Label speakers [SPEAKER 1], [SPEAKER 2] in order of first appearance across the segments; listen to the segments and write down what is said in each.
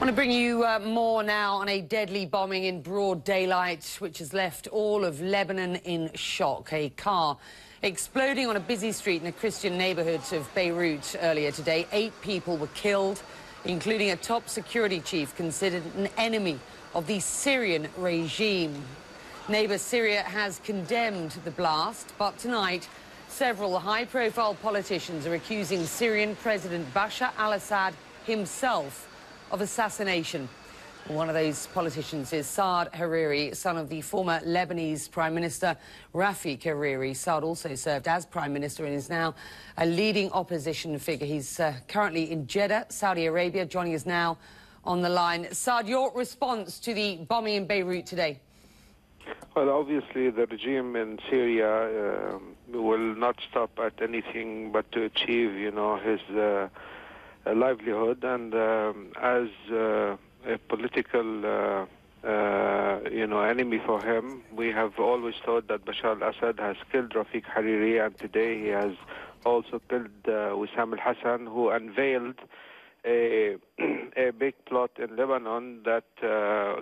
[SPEAKER 1] I want to bring you more now on a deadly bombing in broad daylight, which has left all of Lebanon in shock. A car exploding on a busy street in the Christian neighborhood of Beirut earlier today. 8 people were killed, including a top security chief considered an enemy of the Syrian regime. Neighbour Syria has condemned the blast, but tonight several high-profile politicians are accusing Syrian President Bashar al-Assad himself of assassination. One of those politicians is Saad Hariri, son of the former Lebanese Prime Minister Rafik Hariri. Saad also served as Prime Minister and is now a leading opposition figure. He's currently in Jeddah, Saudi Arabia, joining us now on the line. Saad, your response to the bombing in Beirut today?
[SPEAKER 2] Well, obviously the regime in Syria will not stop at anything but to achieve, his livelihood, and as a political, enemy for him, we have always thought that Bashar al-Assad has killed Rafik Hariri, and today he has also killed Wissam al-Hasan, who unveiled a big plot in Lebanon that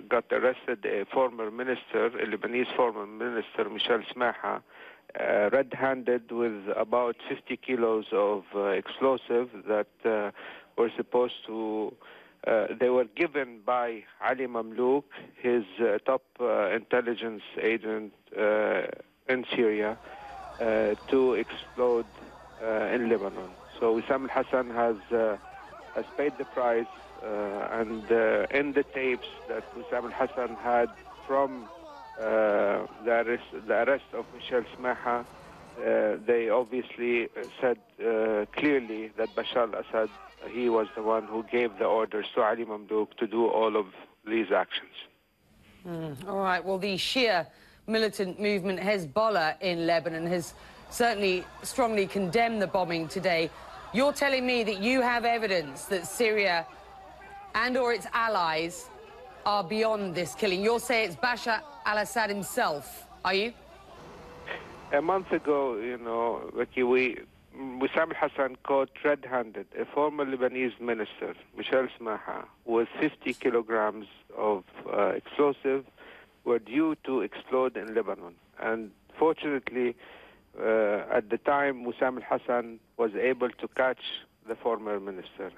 [SPEAKER 2] got arrested a Lebanese former minister, Michel Smaha, red-handed with about 50 kilos of explosive that were supposed to, they were given by Ali Mamlouk, his top intelligence agent in Syria, to explode in Lebanon. So Wissam al-Hasan has paid the price, and in the tapes that Wissam al-Hasan had from the arrest of Michel Smaha, they obviously said clearly that Bashar al-Assad, he was the one who gave the orders to Ali Mamlouk to do all of these actions.
[SPEAKER 1] All right, well, the Shia militant movement Hezbollah in Lebanon has certainly strongly condemned the bombing today. You're telling me that you have evidence that Syria and or its allies are beyond this killing. You'll say it's Bashar al-Assad himself, are you?
[SPEAKER 2] A month ago, Vicky, Wissam al-Hasan caught red-handed a former Lebanese minister, Michel Smaha, with 50 kilograms of explosive were due to explode in Lebanon. And fortunately, at the time, Wissam al-Hasan was able to catch the former minister.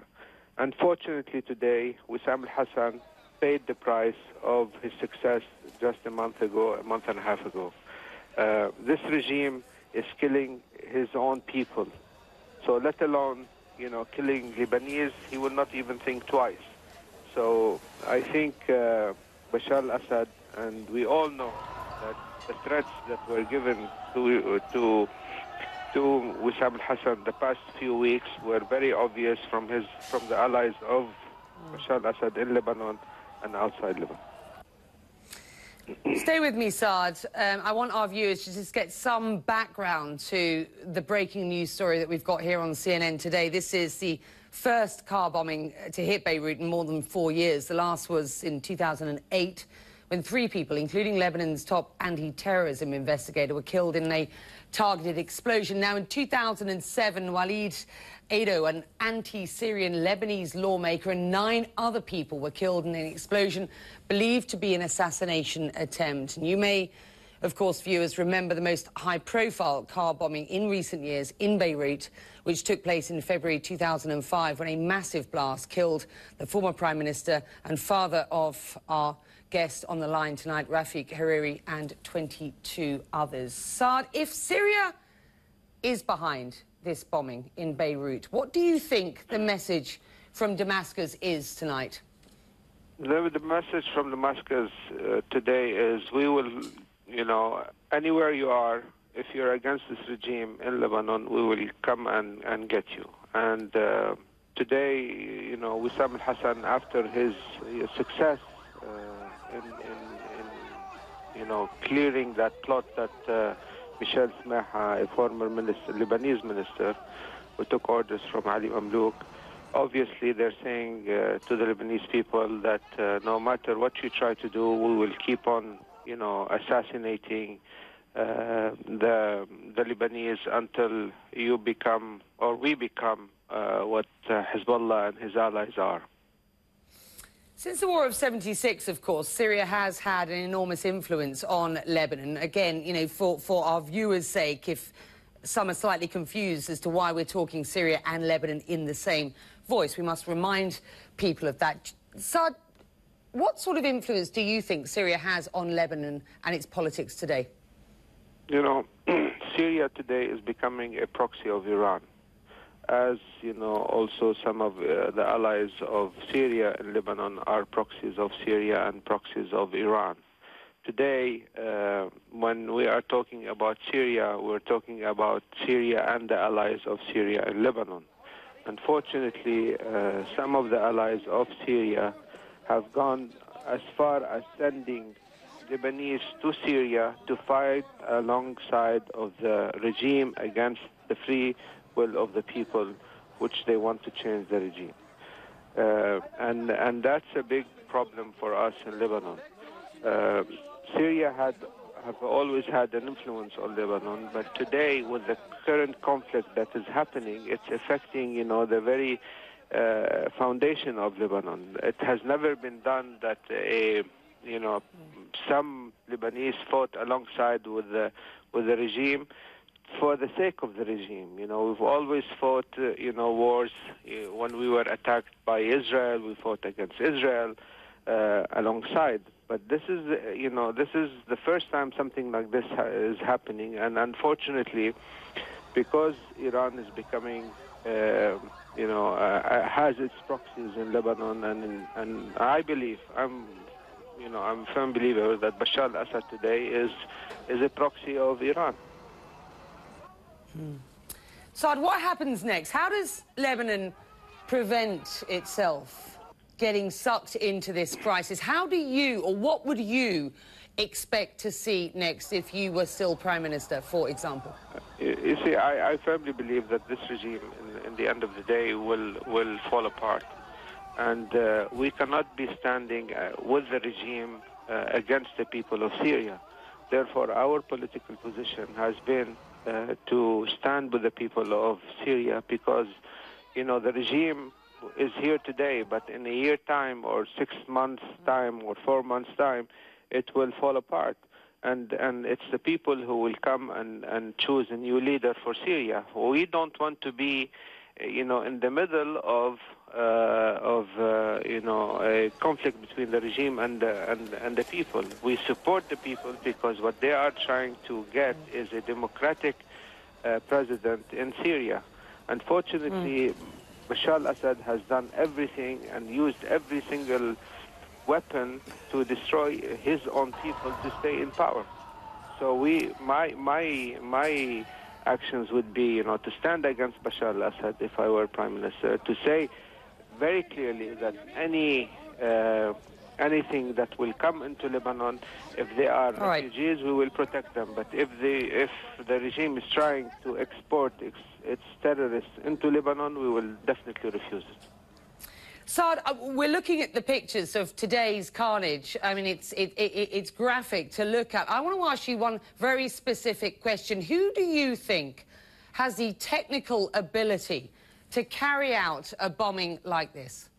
[SPEAKER 2] Unfortunately, today, Wissam al-Hasan paid the price of his success just a month and a half ago. This regime is killing his own people. So let alone, killing Lebanese, he will not even think twice. So I think Bashar al-Assad, and we all know that the threats that were given to Wissam al-Hasan the past few weeks were very obvious from the allies of Bashar al-Assad in Lebanon and outside Lebanon.
[SPEAKER 1] Stay with me, Saad. I want our viewers to just get some background to the breaking news story that we've got here on CNN today. This is the first car bombing to hit Beirut in more than 4 years. The last was in 2008, when 3 people, including Lebanon's top anti-terrorism investigator, were killed in a targeted explosion. Now, in 2007, Walid Ado, an anti-Syrian Lebanese lawmaker, and 9 other people were killed in an explosion believed to be an assassination attempt. And you may, of course, viewers, remember the most high-profile car bombing in recent years in Beirut, which took place in February 2005, when a massive blast killed the former Prime Minister and father of our guest on the line tonight, Rafik Hariri, and 22 others. Saad, if Syria is behind this bombing in Beirut, what do you think the message from Damascus is tonight?
[SPEAKER 2] The message from Damascus today is we will, anywhere you are, if you're against this regime in Lebanon, we will come and get you. And today, Wissam al-Hasan, after his success in clearing that plot that Michel Smaha, a former Lebanese minister, who took orders from Ali Mamlouk, obviously they're saying to the Lebanese people that no matter what you try to do, we will keep on, assassinating the Lebanese until you become, or we become, what Hezbollah and his allies are.
[SPEAKER 1] Since the War of 76, of course, Syria has had an enormous influence on Lebanon. Again, you know, for our viewers' sake, if some are slightly confused as to why we're talking Syria and Lebanon in the same voice, we must remind people of that. Saad, what sort of influence do you think Syria has on Lebanon and its politics today?
[SPEAKER 2] You know, Syria today is becoming a proxy of Iran. As you know, also some of the allies of Syria and Lebanon are proxies of Syria and proxies of Iran. Today, when we are talking about Syria, we're talking about Syria and the allies of Syria and Lebanon. Unfortunately, some of the allies of Syria have gone as far as sending Lebanese to Syria to fight alongside of the regime against the free will of the people, which they want to change the regime. And that's a big problem for us in Lebanon. Syria have always had an influence on Lebanon, but today with the current conflict that is happening, it's affecting, you know, the very foundation of Lebanon. It has never been done that some Lebanese fought alongside with the regime for the sake of the regime. You know, we've always fought, wars. When we were attacked by Israel, we fought against Israel alongside. But this is, this is the first time something like this is happening. And unfortunately, because Iran is becoming, has its proxies in Lebanon, and I believe, I'm a firm believer that Bashar al-Assad today is a proxy of Iran.
[SPEAKER 1] Saad, what happens next? How does Lebanon prevent itself getting sucked into this crisis? How do you, or what would you expect to see next if you were still Prime Minister, for example?
[SPEAKER 2] You see, I firmly believe that this regime, in the end of the day, will fall apart. And we cannot be standing with the regime against the people of Syria. Therefore, our political position has been to stand with the people of Syria because, the regime is here today, but in a year time or 6 months time or 4 months time, it will fall apart. And it's the people who will come and choose a new leader for Syria. We don't want to be, in the middle of a conflict between the regime and the people. We support the people because what they are trying to get is a democratic president in Syria. Unfortunately, Bashar al-Assad has done everything and used every single weapon to destroy his own people to stay in power. So my actions would be, to stand against Bashar al-Assad if I were Prime Minister, to say very clearly that anything that will come into Lebanon, if they are refugees, we will protect them. But if the regime is trying to export its terrorists into Lebanon, we will definitely refuse it.
[SPEAKER 1] Saad, we're looking at the pictures of today's carnage. I mean, it's graphic to look at. I want to ask you one very specific question. Who do you think has the technical ability to carry out a bombing like this?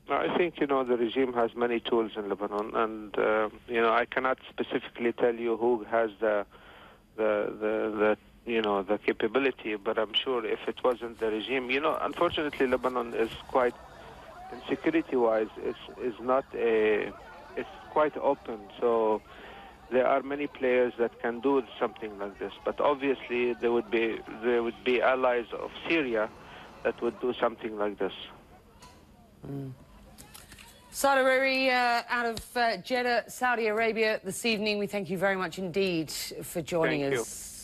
[SPEAKER 2] I think, the regime has many tools in Lebanon, and, I cannot specifically tell you who has the capability, but I'm sure if it wasn't the regime, unfortunately, Lebanon is quite, in security-wise, it's quite open, so there are many players that can do something like this, but obviously there would be allies of Syria that would do something like this.
[SPEAKER 1] Saad Hariri, out of Jeddah, Saudi Arabia this evening. We thank you very much indeed for joining us.